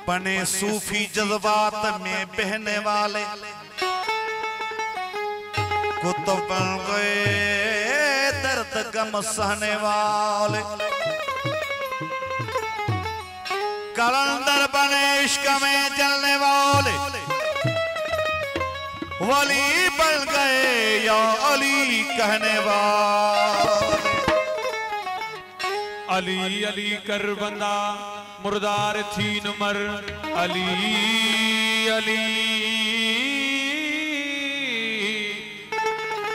बने सूफी जज्बात में बहने वाले कुतुब बन गए दर्द गम सहने वाले। कलंदर बने इश्क में जलने वाले वली बन गए या अली कहने वाले। अली अली कर बंदा मुर्दार थी नमर अली अली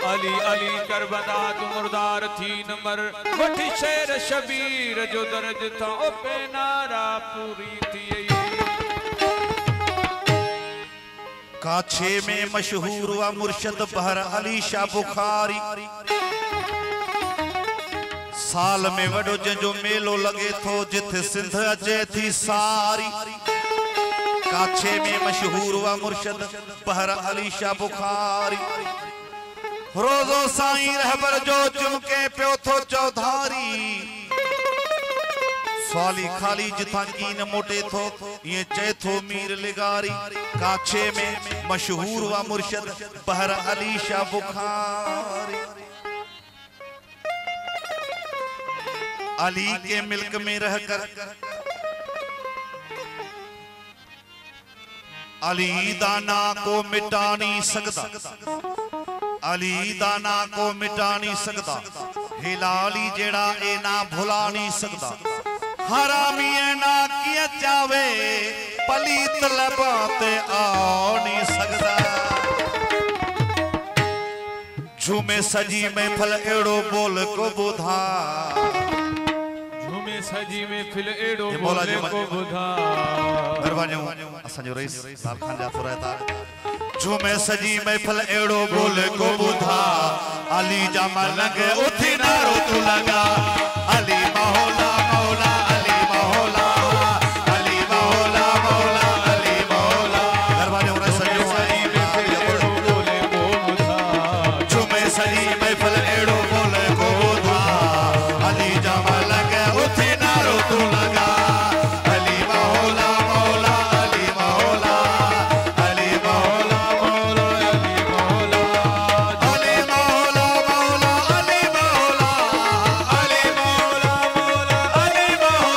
अली अली कर बंदा तू मुर्दार थी नमर वठी शेर शबीर जो दर्ज था ओ पे नारा पूरी थी। काछे में मशहूर हुआ मुर्शद बहर अली शाह बुखारी। साल में वडो जो मेलो लगे थो जिथे सिंध अचे थी सारी। काछे में मशहूर हुआ मुर्शद बहर अली शाह बुखारी। रोजो साईं रहबर जो चुमके पियो थो चौधारी। स्वाली खाली जिथा कीन मोटे थो ये चे थो मीर लिगारी। काछे में मशहूर हुआ मुर्शद बहर अली शाह बुखारी। अली के मिल्क में रहकर अली दाना को मिटा नहीं सकता। अली दाना को मिटा नहीं सकता। हिलाली जेड़ा ए ना भुला नहीं सकता। हरामी ए ना किया चावे पलीत लबाते आ नहीं सकता। झूमे सजी में फल एड़ो बोल को बुधा। झूमे सजी में फिल एड़ो बोल को बुधा। असांजो रईस लाल खान जातो रहता। झूमे सजी में फल एड़ो बोल को बुधा। अली जा मलंग उठी नारो तू लगा। अली मौला मौला अली मौला अली मौला मौला अली मौला। दरवाजे उन्हें सजो सजी में फिल एड़ो बोल को बुधा। झूमे सजी में फल एड़ो बोल को बुधा। अली जा मलंग उठी नारो तू लगा। अली मौला मौला अली मौला अली मौला मौला अली मौला अली मौला मौला अली मौला अली मौला मौला अली मौला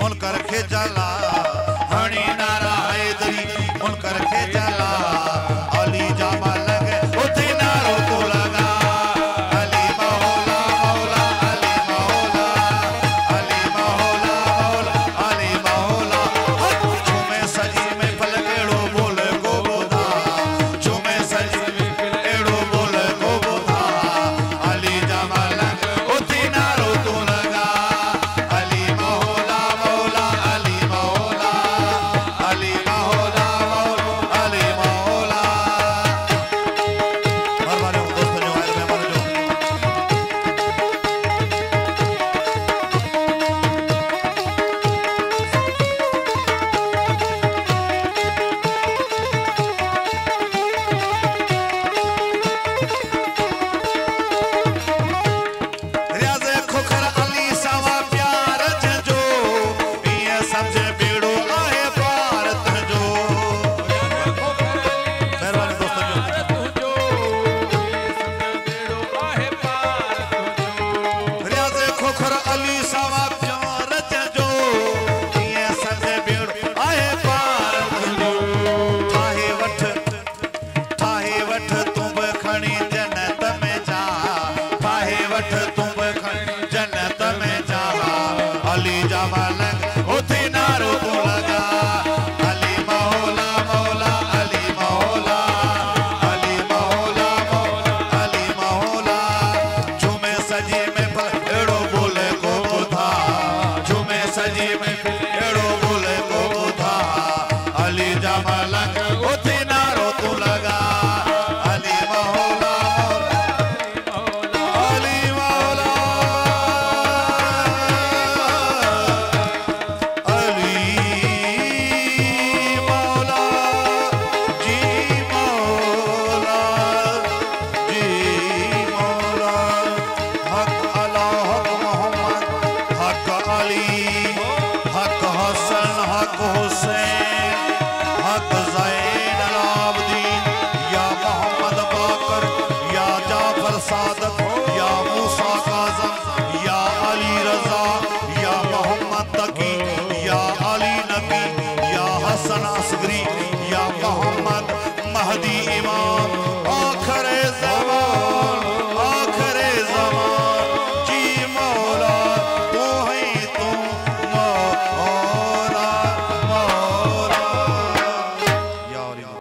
मुनकर खे जला हणी नारा हैदरी मुनकर खे जला अली जा मलंग उथे नारो तो लगा अली मौला मौला अली मौला अली मौला मौला अली मौला झूमे सजी में फल केड़ो बोले को बोधा झूमे सजी में एड़ो बोले को बोधा अली जा मलंग उथे नारो तो लगा अली मौला मौला अली मौला अली मौला मौला अली मौला हमारे दोस्तों जो आए मेहमान जो रियाज़े खोखर अली सावा प्यार जो पिए समझे बेड़ो आहे भारत जो मेहरबानी दोस्तों जो रियाज़े खोखर अली सावा प्यार जो पिए समझे बेड़ो आहे भारत जो ठाहे वठ तुम खणी जन्नत में जा ठाहे वठ तुम खणी जन्नत में जा अली जा मलंग उथे नारो तो लगा अली मौला मौला अली मौला अली मौला मौला अली मौला झूमे सजी में फल एड़ो बोले को बुधा झूमे सजी में एड़ो बोले को बुधा अली जा मलंग उथे नारो तो लगा अली मौला मौला अली मौला अली मौला जी मौला जी मौला हक अल्लाह हक मोहम्मद हक अली हक हसन हक हुसैन हक ज़ैन अलाउद्दीन या मोहम्मद बाकर या जाफर सादक या मूसा काज़म या अली रज़ा या मोहम्मद तकी या अली नबी या हसन असगरी या मोहम्मद महदी इमाम